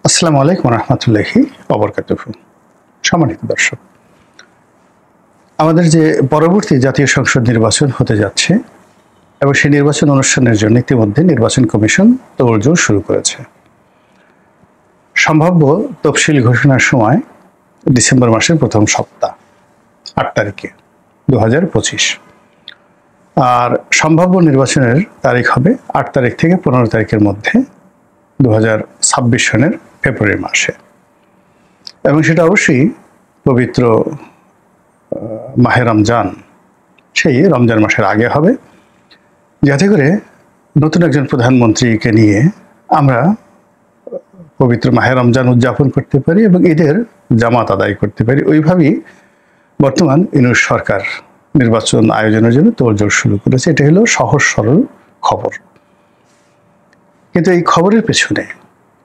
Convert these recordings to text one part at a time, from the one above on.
আসসালামু আলাইকুম রহমতুল্লাহি ওয়াবারাকাতুহু। সম্মানিত দর্শক, আমাদের যে পরবর্তী জাতীয় সংসদ নির্বাচন হতে যাচ্ছে এবং সেই নির্বাচন অনুষ্ঠানের জন্য ইতিমধ্যে নির্বাচন কমিশন তোড়জোড় শুরু করেছে। সম্ভাব্য তফসিল ঘোষণার সময় ডিসেম্বর মাসের প্রথম সপ্তাহ ৮ তারিখে ২০২৫, আর সম্ভাব্য নির্বাচনের তারিখ হবে ৮ তারিখ থেকে ১৫ তারিখের মধ্যে ২০২৬ সনের ফেব্রুয়ারি মাসে, এবং সেটা অবশ্যই পবিত্র মাহে রমজান, সেই রমজান মাসের আগে হবে, যাতে করে নতুন একজন প্রধানমন্ত্রীকে নিয়ে আমরা পবিত্র মাহে রমজান উদযাপন করতে পারি এবং ঈদের জামাত আদায় করতে পারি। ওইভাবেই বর্তমান ইউনূস সরকার নির্বাচন আয়োজনের জন্য তোড়জোড় শুরু করেছে। এটা হলো সহজ সরল খবর, কিন্তু এই খবরের পেছনে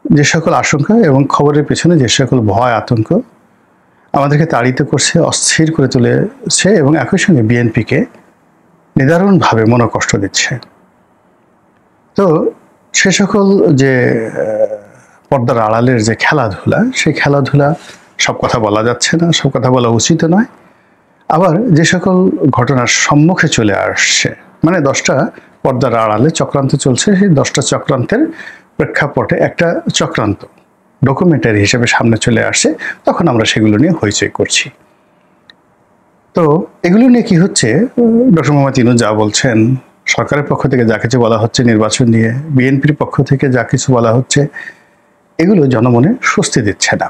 যে সকল আশঙ্কা এবং খবরের পেছনে যে সকল ভয় আতঙ্ক আমাদেরকে তাড়িত করছে, অস্থির করে তুলেছে এবং একই সঙ্গে বিএনপিকে নিদারুণভাবে মনোকষ্ট দিচ্ছে, তো সে সকল যে পর্দার আড়ালের যে খেলাধুলা, সেই খেলাধুলা সব কথা বলা যাচ্ছে না, সব কথা বলা উচিত নয়। আবার যে সকল ঘটনার সম্মুখে চলে আসছে, মানে 10টা পর্দার আড়ালে চক্রান্ত চলছে, সেই 10টা চক্রান্তের প্রেক্ষাপটে একটা চক্রান্ত ডকুমেন্টারি হিসেবে সামনে চলে আসছে, তখন আমরা সেগুলো নিয়ে হইচই করছি। তো এগুলো নিয়ে কি হচ্ছে, ডক্টর মোহাম্মদ ইউনূস যা বলছেন, সরকারের পক্ষ থেকে যা কিছু বলা হচ্ছে নির্বাচন নিয়ে, বিএনপির পক্ষ থেকে যা কিছু বলা হচ্ছে, এগুলো জনমনে স্বস্তি দিচ্ছে না।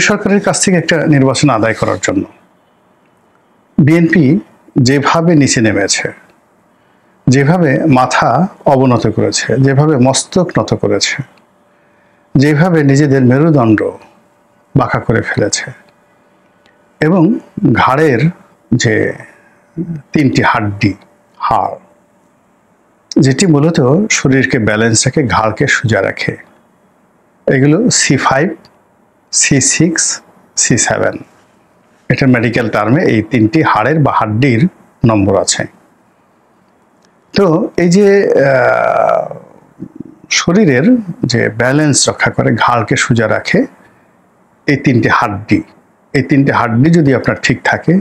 সরকারের কাছ থেকে একটা নির্বাচন আদায় করার জন্য বিএনপি যেভাবে নিচে নেমেছে, যেভাবে মাথা অবনত করেছে, যেভাবে মস্তক নত করেছে, যেভাবে নিজেদের মেরুদণ্ড বাঁকা করে ফেলেছে এবং ঘাড়ের যে 3টি হাড্ডি, হাড়, যেটি মূলত শরীরকে ব্যালেন্স রাখে, ঘাড়কে সোজা রাখে, এগুলো C5, C6, C7, এটার মেডিকেল টার্মে এই 3টি হাড়ের বা হাড্ডির নম্বর আছে। তো এই যে শরীরের যে ব্যালেন্স রক্ষা করে, ঘাড়কে সোজা রাখে, এই 3টি হাড্ডি, এই 3টি হাড্ডি যদি আপনার ঠিক থাকে,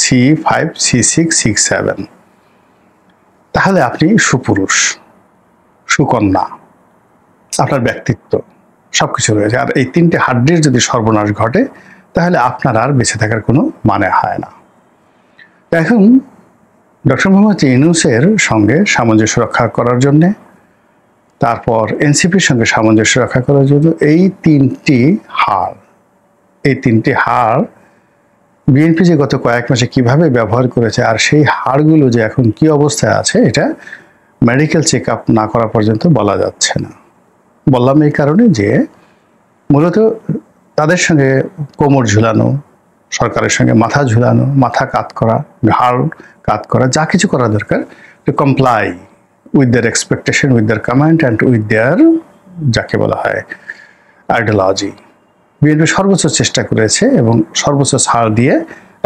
C5, C6, C7, তাহলে আপনি সুপুরুষ, সুকন্যা, আপনার ব্যক্তিত্ব সবকিছু রয়েছে। আর এই 3টে হাড্ডির যদি সর্বনাশ ঘটে, তাহলে আপনার আর বেঁচে থাকার কোনো মানে হয় না। এখন ডক্টর মোহাম্মদ ইউনূসের সঙ্গে সামঞ্জস্য রক্ষা করার জন্যে, তারপর এনসিপির সঙ্গে সামঞ্জস্য রক্ষা করার জন্য এই 3টি হাড় বিএনপি যে গত কয়েক মাসে কিভাবে ব্যবহার করেছে, আর সেই হাড়গুলো যে এখন কি অবস্থায় আছে, এটা মেডিকেল চেক আপ না করা পর্যন্ত বলা যাচ্ছে না। বললাম এই কারণে যে মূলত তাদের সঙ্গে কোমর ঝুলানো, সরকারের সঙ্গে মাথা ঝুলানো, মাথা কাত করা, ঘাড় কাত করা, যা কিছু করা দরকার to comply with their expectation, with their command and with their, যাকে বলা হয় আইডিওলজি, বিএনপি সর্বোচ্চ চেষ্টা করেছে এবং সর্বোচ্চ ছাড় দিয়ে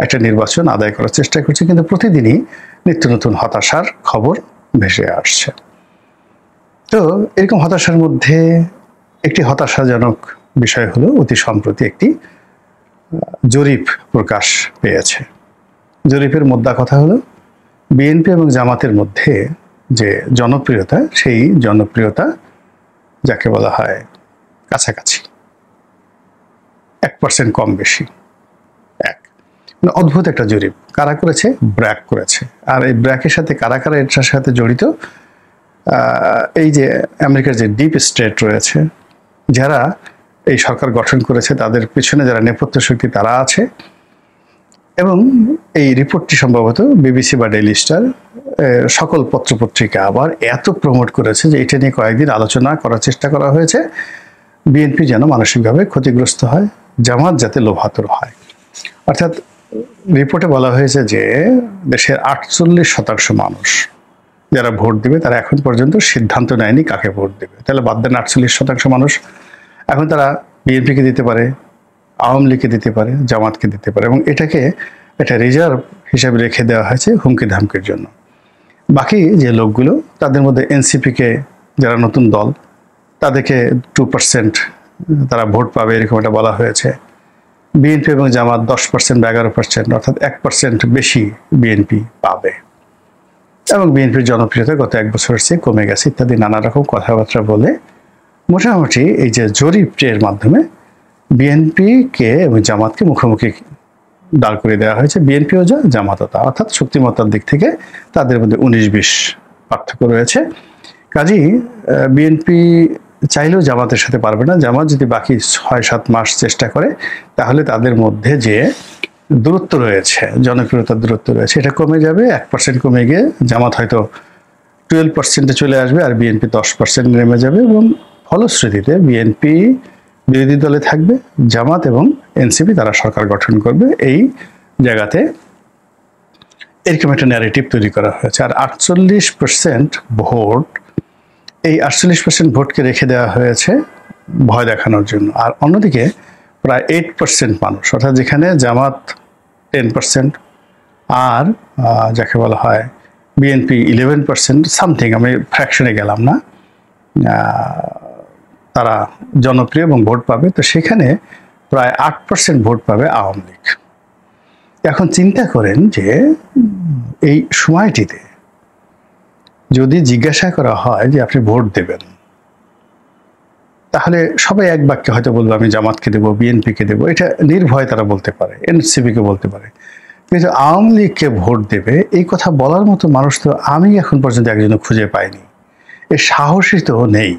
একটা নির্বাচন আদায় করার চেষ্টা করছে, কিন্তু প্রতিদিনই নিত্য নতুন হতাশার খবর ভেসে আসছে। তো এরকম হতাশার মধ্যে একটি হতাশাজনক বিষয় হলো, অতি সম্প্রতি একটি জরিপ প্রকাশ পেয়েছে। জরিপের মোদ্দা কথা হলো, বিএনপি এবং জামাতের মধ্যে যে জনপ্রিয়তা, সেই জনপ্রিয়তা যাকে বলা হয় কাছাকাছি, 1% কম বেশি, মানে অদ্ভুত একটা জরিপ। কারা করেছে? ব্র্যাক করেছে। আর এই ব্র্যাকের সাথে কারা কারা এটার সাথে জড়িত, এই যে আমেরিকার যে ডিপ স্টেট রয়েছে, যারা এই সরকার গঠন করেছে, তাদের পিছনে যারা নেপথ্য শক্তি, তারা আছে। এবং এই রিপোর্টটি সম্ভবত বিবিসি বা ডেইলি স্টার, সকল পত্রপত্রিকা আবার এত প্রমোট করেছে যে এটা নিয়ে কয়েকদিন আলোচনা করার চেষ্টা করা হয়েছে, বিএনপি যেন মানসিকভাবে ক্ষতিগ্রস্ত হয়, জামাত যাতে লোভাতুর হয়। অর্থাৎ রিপোর্টে বলা হয়েছে যে দেশের 48% মানুষ যারা ভোট দিবে, তারা এখন পর্যন্ত সিদ্ধান্ত নেয়নি কাকে ভোট দেবে। তাহলে বাদ দেন 48% মানুষ, এখন তারা বিএনপিকে দিতে পারে, আওয়ামী লীগকে দিতে পারে, জামাতকে দিতে পারে, এবং এটাকে একটা রিজার্ভ হিসাবে রেখে দেওয়া হয়েছে হুমকি ধামকির জন্য। বাকি যে লোকগুলো, তাদের মধ্যে এনসিপিকে, যারা নতুন দল, তাদেরকে 2% তারা ভোট পাবে এরকম একটা বলা হয়েছে। বিএনপি এবং জামাত 10% বা 11%, অর্থাৎ 1% বেশি বিএনপি পাবে, এবং বিএনপির জনপ্রিয়তা গত 1 বছরের চেয়ে কমে গেছে ইত্যাদি নানা রকম কথাবার্তা বলে মোটামুটি এই যে জরিপের মাধ্যমে বিএনপিকে এবং জামাতকে মুখোমুখি দাঁড় করে দেওয়া হয়েছে। বিএনপিও যা, জামাতও তা, অর্থাৎ শক্তিমত্তার দিক থেকে তাদের মধ্যে 19-20 পার্থক্য রয়েছে। কাজেই বিএনপি চাইলেও জামাতের সাথে পারবে না। জামাত যদি বাকি 6-7 মাস চেষ্টা করে তাহলে তাদের মধ্যে যে দূরত্ব রয়েছে, জনপ্রিয়তার দূরত্ব রয়েছে, এটা কমে যাবে। 1% কমে গিয়ে জামাত হয়তো 12%-এ চলে আসবে, আর বিএনপি 10% নেমে যাবে, এবং ফলশ্রুতিতে বিএনপি বিরোধী দলে থাকবে, জামাত এবং এনসিপি তারা সরকার গঠন করবে। এই জায়গাতে এরকম একটা ন্যারেটিভ তৈরি করা হয়েছে। আর 48% ভোট, এই 48% ভোটকে রেখে দেওয়া হয়েছে ভয় দেখানোর জন্য। আর অন্যদিকে প্রায় 8% মানুষ, অর্থাৎ যেখানে জামাত 10% আর যাকে বলা হয় বিএনপি 11% সামথিং, আমি ফ্র্যাকশনে গেলাম না, তারা জনপ্রিয় এবং ভোট পাবে, তো সেখানে প্রায় 8% ভোট পাবে আওয়ামী লীগ। এখন চিন্তা করেন যে এই সময়টিতে যদি জিজ্ঞাসা করা হয় যে আপনি ভোট দেবেন, তাহলে সবাই এক বাক্যে হয়তো বলবে আমি জামাতকে দেবো, বিএনপিকে দেবো, এটা নির্ভয়ে তারা বলতে পারে, এনসিপিকে বলতে পারে। কিন্তু আওয়ামী লীগকে ভোট দেবে এই কথা বলার মতো মানুষ তো আমি এখন পর্যন্ত একজনও খুঁজে পাইনি, এর সাহসই তো নেই।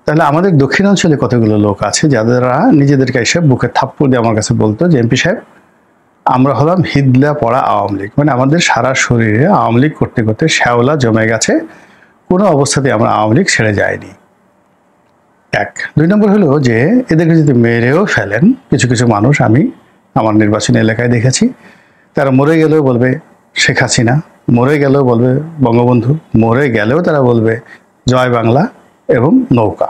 তাহলে আমাদের দক্ষিণাঞ্চলে কতগুলো লোক আছে যারা নিজেদেরকে এসে বুকে থাপ্পড় দিয়ে আমার কাছে বলতো যে এমপি সাহেব আমরা হলাম হিদলা পড়া আওয়ামী লীগ, মানে আমাদের সারা শরীরে আওয়ামী লীগ করতে করতে শ্যাওলা জমে গেছে, কোনো অবস্থাতে আমরা আওয়ামী লীগ ছেড়ে যায়নি। 1 2 নম্বর হলো যে এদেরকে যদি মেরেও ফেলেন কিছু কিছু মানুষ, আমি আমার নির্বাচনী এলাকায় দেখেছি, তারা মরে গেলেও বলবে শেখ হাসিনা, মরে গেলেও বলবে বঙ্গবন্ধু, মরে গেলেও তারা বলবে জয় বাংলা এবং নৌকা।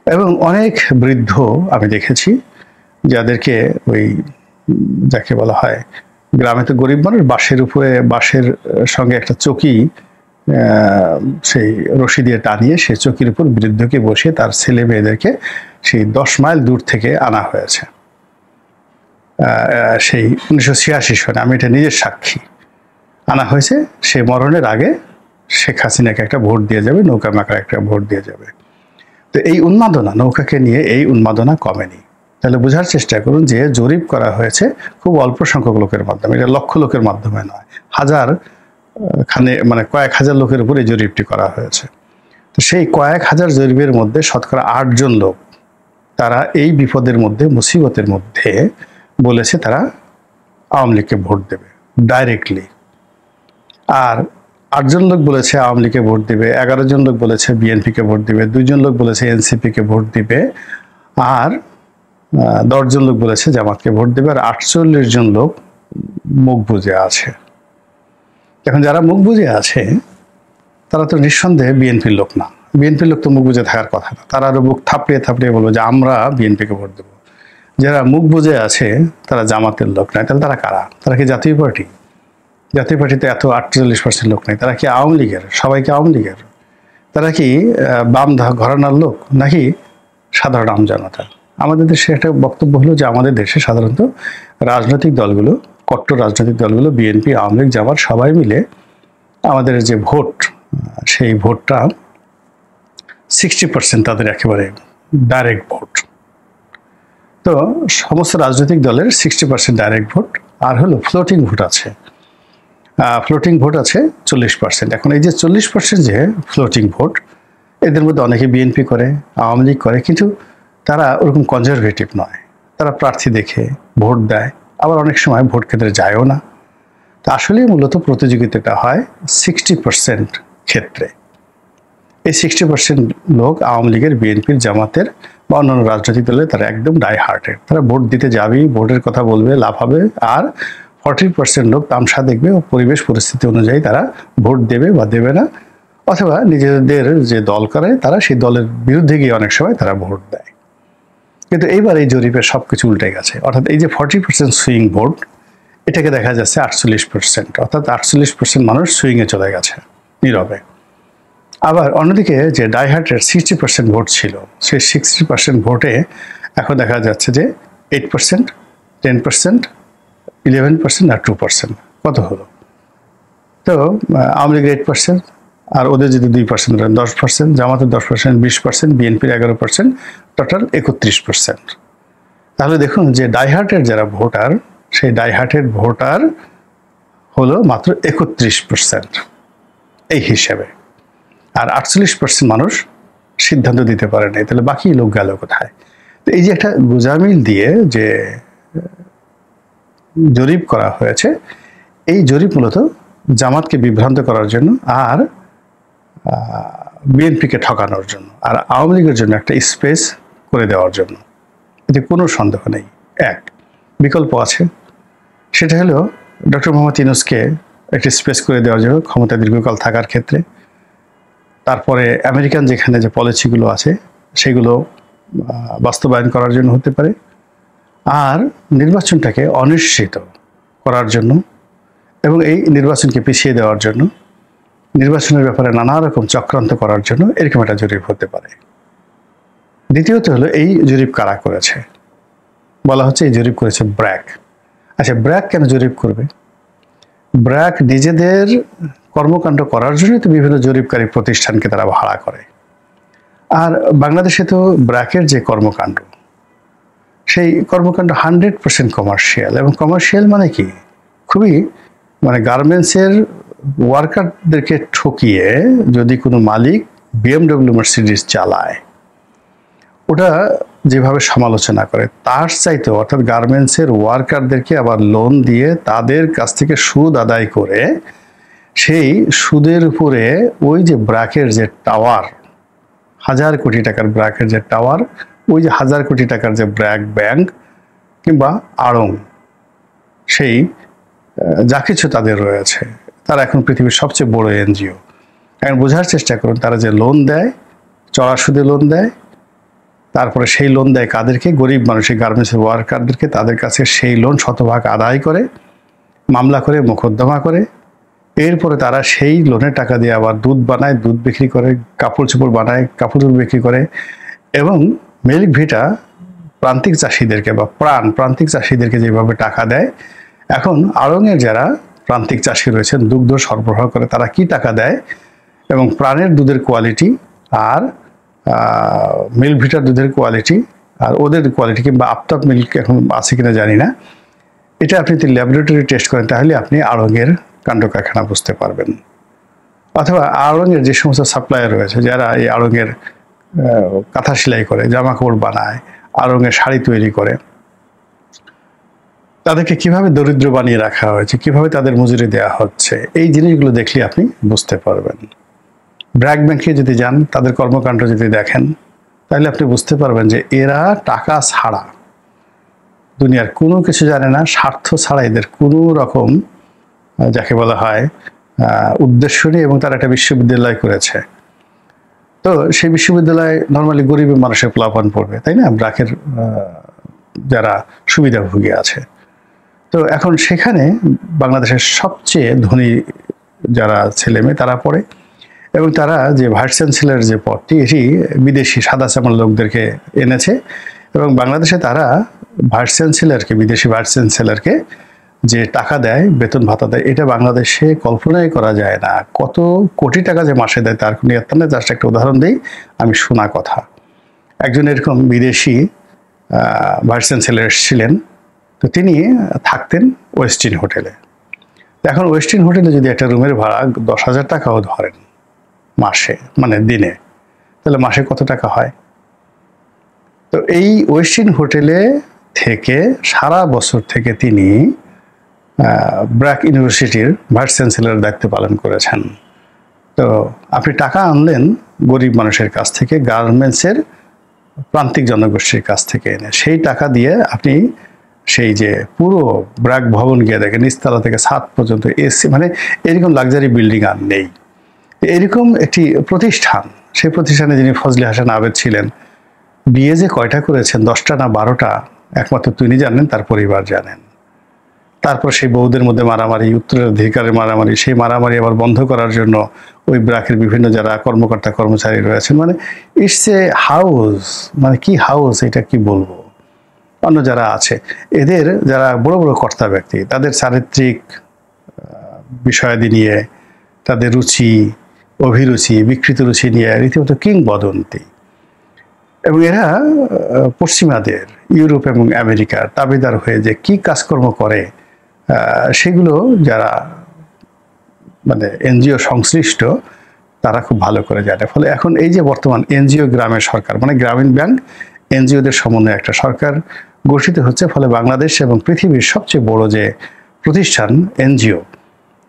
এবং অনেক বৃদ্ধ আমি দেখেছি যাদেরকে ওই যাকে বলা হয়, গ্রামে তো গরিব মানুষ, বাঁশের উপরে, বাঁশের সঙ্গে একটা চকি সেই রশি দিয়ে টানিয়ে সেই চকির উপর বৃদ্ধকে বসে তার ছেলে মেয়েদেরকে সেই 10 মাইল দূর থেকে আনা হয়েছে। সেই 1986 সনে, আমি এটা নিজের সাক্ষী, আনা হয়েছে। সে মরণের আগে শেখ হাসিনাকে একটা ভোট দিয়ে যাবে, নৌকা মাকার একটা ভোট দিয়ে যাবে। তো এই উন্মাদনা, নৌকাকে নিয়ে এই উন্মাদনা কমেনি। তাহলে বোঝার চেষ্টা করুন যে জরিপ করা হয়েছে খুব অল্প সংখ্যক লোকের মাধ্যমে, এটা লক্ষ লোকের মাধ্যমে নয়, হাজার খানে মানে কয়েক হাজার লোকের উপর এই জরিপটি করা হয়েছে। তো সেই কয়েক হাজার জরিপের মধ্যে শতকরা 8 জন লোক তারা এই বিপদের মধ্যে, মুসিবতের মধ্যে বলেছে তারা আওয়ামী লীগকে ভোট দেবে ডাইরেক্টলি। আর 8 জন লোক বলেছে আওয়ামী লীগকে ভোট দিবে, 11 জন লোক বলেছে বিএনপিকে ভোট দিবে, 2 জন লোক বলেছে এনসিপিকে ভোট দিবে, আর 10 জন লোক বলেছে জামাতকে ভোট দেবে, আর 48 জন লোক মুখ বুজে আছে। এখন যারা মুখ বুজে আছে তারা তো নিঃসন্দেহে বিএনপির লোক না, বিএনপির লোক তো মুখ বুজে থাকার কথা না, তারা আরো বুক থাপড়িয়ে থাপড়িয়ে বলবো যে আমরা বিএনপিকে ভোট দেবো। যারা মুখ বুজে আছে তারা জামাতের লোক নয়, তাহলে তারা কারা? তারা কি জাতীয় পার্টি? জাতীয় পার্টিতে এত 48% লোক নেই, তারা কি আওয়ামী লীগের? সবাই কি আওয়ামী লীগের? তারা কি বাম ঘরানার লোক নাকি সাধারণ আমজনতা? আমাদের দেশে একটা বক্তব্য হলো যে আমাদের দেশে সাধারণত রাজনৈতিক দলগুলো, কট্টর রাজনৈতিক দলগুলো, বিএনপি, আওয়ামী লীগ, জামাত সবাই মিলে আমাদের যে ভোট, সেই ভোটটা 60% তাদের একেবারে ডাইরেক্ট ভোট। তো সমস্ত রাজনৈতিক দলের 60% ডাইরেক্ট ভোট, আর হলো ফ্লোটিং ভোট আছে, ফ্লোটিং ভোট আছে 40%। এখন এই যে 40% যে ফ্লোটিং ভোট, এদের মধ্যে অনেকে বিএনপি করে, আওয়ামী লীগ করে, কিন্তু তারা ওরকম কনজারভেটিভ নয়, তারা প্রার্থী দেখে ভোট দেয়, আবার অনেক সময় ভোট কেন্দ্রে যায়ও না। তা আসলে মূলত প্রতিযোগিতাটা হয় 60% ক্ষেত্রে। এই 60% লোক আওয়ামী লীগের, বিএনপির, জামাতের বা অন্যান্য রাজনৈতিক দলের, তারা একদম ডাই হার্টেড, তারা ভোট দিতে যাবেই, ভোটের কথা বলবে, লাভ হবে। আর 40% লোক তামসা দেখবে ও পরিবেশ পরিস্থিতি অনুযায়ী তারা ভোট দেবে বা দেবে না, অথবা নিজেদের যে দল করে তারা সেই দলের বিরুদ্ধে গিয়ে অনেক সময় তারা ভোট দেয়। কিন্তু এইবার এই জরিপের সবকিছু উল্টে গেছে, অর্থাৎ এই যে 40% সুইং ভোট, এটাকে দেখা যাচ্ছে 48%, অর্থাৎ 48% মানুষ সুইংয়ে চলে গেছে নীরবে। আবার অন্যদিকে যে ডাইহার্টের 60% ভোট ছিল, সেই 60% ভোটে এখন দেখা যাচ্ছে যে 8%, 10%, 11% আর 2%। কত হলো? তো আওয়ামী লীগের 8%, আর ওদের যদি 2% ধরেন 10%, জামাতের 10%, 20%, বিএনপির 11%, টোটাল 31%। তাহলে দেখুন যে ডাইহার্টের যারা ভোটার, সেই ডাইহার্টের ভোটার হলো মাত্র 31% এই হিসাবে, আর 48% মানুষ সিদ্ধান্ত দিতে পারে নাই। তাহলে বাকি লোক গেল কোথায়? তো এই যে একটা গোঁজামিল দিয়ে যে জরিপ করা হয়েছে, এই জরিপ মূলত জামাতকে বিভ্রান্ত করার জন্য আর বিএনপিকে ঠকানোর জন্য আর আওয়ামী লীগের জন্য একটা স্পেস করে দেওয়ার জন্য। এতে কোনো সন্দেহ নেই। এক বিকল্প আছে, সেটা হলো ডক্টর মোহাম্মদ ইউনূসকে একটি স্পেস করে দেওয়ার জন্য ক্ষমতা দীর্ঘকাল থাকার ক্ষেত্রে। তারপরে আমেরিকান যেখানে যে পলিসিগুলো আছে সেগুলো বাস্তবায়ন করার জন্য হতে পারে, আর নির্বাচনটাকে অনিশ্চিত করার জন্য এবং এই নির্বাচনকে পিছিয়ে দেওয়ার জন্য, নির্বাচনের ব্যাপারে নানা রকম চক্রান্ত করার জন্য এরকম একটা জরিপ হতে পারে। দ্বিতীয়ত হলো এই জরিপ কারা করেছে? বলা হচ্ছে এই জরিপ করেছে ব্র্যাক। আচ্ছা, ব্র্যাক কেন জরিপ করবে? ব্র্যাক নিজেদের কর্মকাণ্ড করার জন্য তো বিভিন্ন জরিপকারী প্রতিষ্ঠানকে তারা ভাড়া করে। আর বাংলাদেশে তো ব্র্যাকের যে কর্মকাণ্ড, সেই কর্মকাণ্ড 100% কমার্শিয়াল। এবং কমার্শিয়াল মানে কি? খুবই গার্মেন্টসের ওয়ার্কারদেরকে ঠকিয়ে যদি কোনো মালিক BMW মার্সিডিজ চালায়, ওটা যেভাবে সমালোচনা করে তার চাইতে, অর্থাৎ গার্মেন্টসের ওয়ার্কারদেরকে আবার লোন দিয়ে তাদের কাছ থেকে সুদ আদায় করে সেই সুদের উপরে ওই যে ব্র্যাকের যে টাওয়ার, 1000 কোটি টাকার ব্র্যাকের যে টাওয়ার, ওই যে 1000 কোটি টাকার যে ব্র্যাক ব্যাংক কিংবা আড়ং, সেই যা কিছু তাদের রয়েছে, তারা এখন পৃথিবীর সবচেয়ে বড় এনজিও। এখন বোঝার চেষ্টা করুন, তারা যে লোন দেয়, চড়া সুদে লোন দেয়, তারপরে সেই লোন দেয় কাদেরকে? গরিব মানুষের গার্মেন্টসের ওয়ার্কারদেরকে। তাদের কাছে সেই লোন শতভাগ আদায় করে, মামলা করে, মোকদ্দমা করে, এরপরে তারা সেই লোনের টাকা দিয়ে আবার দুধ বানায়, দুধ বিক্রি করে, কাপড় চোপড় বানায়, কাপড় চোপড় বিক্রি করে। এবং মিল্ক ভিটা প্রান্তিক চাষিদেরকে বা প্রান্তিক চাষিদেরকে যেভাবে টাকা দেয়, এখন আড়ংয়ের যারা প্রান্তিক চাষি রয়েছেন, দুগ্ধ সরবরাহ করে, তারা কি টাকা দেয় এবং প্রাণের দুধের কোয়ালিটি আর মিল্ক ভিটার দুধের কোয়ালিটি আর ওদের কোয়ালিটি, কিংবা আফতাব মিল্ক এখন আছে কিনা জানি না, এটা আপনি যদি ল্যাবরেটরি টেস্ট করেন তাহলে আপনি আড়ংয়ের কাণ্ড কারখানা বুঝতে পারবেন। অথবা আড়ংয়ের যে সমস্ত সাপ্লায়ার রয়েছে, যারা এই আড়ংয়ের কাঁথা সেলাই করে, জামা কাপড় বানায়, আড়ংয়ের শাড়ি তৈরি করে, তাদেরকে কিভাবে দরিদ্র বানিয়ে রাখা হয়েছে, কিভাবে তাদের মজুরি দেওয়া হচ্ছে, এই জিনিসগুলো দেখলে আপনি বুঝতে পারবেন। ব্র্যাক ব্যাংকে যদি যান, তাদের কর্মকাণ্ড যদি দেখেন, তাহলে আপনি বুঝতে পারবেন যে এরা টাকা ছাড়া দুনিয়ার কোনো কিছু জানে না। স্বার্থ ছাড়া এদের কোনো রকম, যাকে বলা হয়, উদ্দেশ্য নেই। এবং তারা একটা বিশ্ববিদ্যালয় করেছে, তো সেই বিশ্ববিদ্যালয়ে নর্মালি গরিব মানুষের প্লাবন পড়বে, তাই না? ব্র্যাকের যারা সুবিধাভোগী আছে, তো এখন সেখানে বাংলাদেশের সবচেয়ে ধনী যারা ছেলে মেয়ে তারা পড়ে, এবং তারা যে ভাইস চ্যান্সেলর যে পদটি, এটি বিদেশি সাদা চামড়ার লোকদেরকে এনেছে। এবং বাংলাদেশে তারা ভাইস চ্যান্সেলরকে, বিদেশি ভাইস চ্যান্সেলরকে যে টাকা দেয়, বেতন ভাতা দেয়, এটা বাংলাদেশে কল্পনাই করা যায় না। কত কোটি টাকা যে মাসে দেয় তার কোনো ইয়ত্তা নেই। জাস্ট একটা উদাহরণ দিই, আমি শোনা কথা। একজন এরকম বিদেশি ভাইস চ্যান্সেলর এসেছিলেন, তো তিনি থাকতেন ওয়েস্টিন হোটেলে। এখন ওয়েস্টিন হোটেলে যদি একটা রুমের ভাড়া 10,000 টাকাও ধরেন মাসে, দিনে, তাহলে মাসে কত টাকা হয়? তো এই ওয়েস্টিন হোটেলে থেকে সারা বছর থেকে তিনি ব্র্যাক ইউনিভার্সিটির ভাইস চ্যান্সেলরের দায়িত্ব পালন করেছেন। তো আপনি টাকা আনলেন গরিব মানুষের কাছ থেকে, গার্মেন্টসের প্রান্তিক জনগোষ্ঠীর কাছ থেকে এনে, সেই টাকা দিয়ে আপনি সেই যে পুরো ব্র্যাক ভবন গিয়ে দেখেন, নিচতলা থেকে ছাদ পর্যন্ত এসি, এরকম লাক্সারি বিল্ডিং আর নেই। এরকম একটি প্রতিষ্ঠান, সেই প্রতিষ্ঠানে যিনি ফজলে হাসান আবেদ ছিলেন, বিয়ে যে কয়টা করেছেন, 10টা না 12টা, একমাত্র তিনি জানেন, তার পরিবার জানেন। তারপর সেই বউদের মধ্যে মারামারি, উত্তরাধিকারের মারামারি, সেই মারামারি আবার বন্ধ করার জন্য ওই ব্র্যাকের বিভিন্ন যারা কর্মকর্তা কর্মচারী রয়েছেন, মানে ইটস এ হাউস, মানে কি হাউস এটা কি বলবো। অন্য যারা আছে এদের যারা বড় বড় কর্তা ব্যক্তি, তাদের চারিত্রিক বিষয়াদি নিয়ে, তাদের রুচি অভিরুচি বিকৃত রুচি নিয়ে রীতিমতো কিংবদন্তি। এবং এরা পশ্চিমাদের ইউরোপ এবং আমেরিকার দাবিদার হয়ে যে কি কাজকর্ম করে সেগুলো যারা মানে এনজিও সংশ্লিষ্ট তারা খুব ভালো করে জানে। ফলে এখন এই যে বর্তমান এনজিও গ্রামের সরকার, মানে গ্রামীণ ব্যাংক এনজিওদের সমন্বয়ে একটা সরকার গঠিত হচ্ছে, ফলে বাংলাদেশ এবং পৃথিবীর সবচেয়ে বড় যে প্রতিষ্ঠান এনজিও,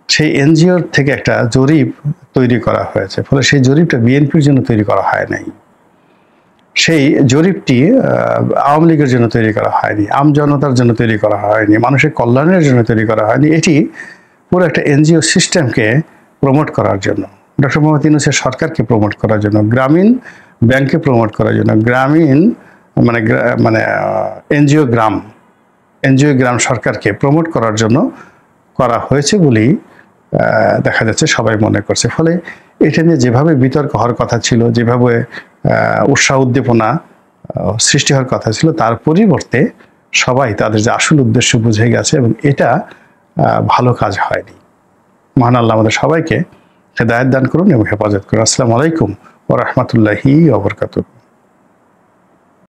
সেই এনজিওর থেকে একটা জরিপ তৈরি করা হয়েছে। ফলে সেই জরিপটা বিএনপির জন্য তৈরি করা হয় নাই, সেই জরিপটি আওয়ামী লীগের জন্য তৈরি করা হয়নি, আমজনতার জন্য তৈরি করা হয়নি, মানুষের কল্যাণের জন্য তৈরি করা হয়নি। এটি পুরো একটা এনজিও সিস্টেমকে প্রমোট করার জন্য, ডক্টর মোহাম্মদ ইউনূসের সরকারকে প্রমোট করার জন্য, গ্রামীণ ব্যাংককে প্রমোট করার জন্য, গ্রামীণ মানে এনজিও গ্রাম সরকারকে প্রমোট করার জন্য করা হয়েছে বলেই দেখা যাচ্ছে সবাই মনে করছে। ফলে এটা নিয়ে যেভাবে বিতর্ক হওয়ার কথা ছিল, যেভাবে উৎসাহ উদ্দীপনা সৃষ্টি হওয়ার কথা ছিল, তার পরিবর্তে সবাই তাদের যে আসল উদ্দেশ্য বুঝে গেছে এবং এটা ভালো কাজ হয়নি। মহান আল্লাহ আমাদের সবাইকে হেদায়েত দান করুন এবং হেফাজত করুন। আসসালামু আলাইকুম ওয়া রাহমাতুল্লাহি ওয়া বারাকাতুহু।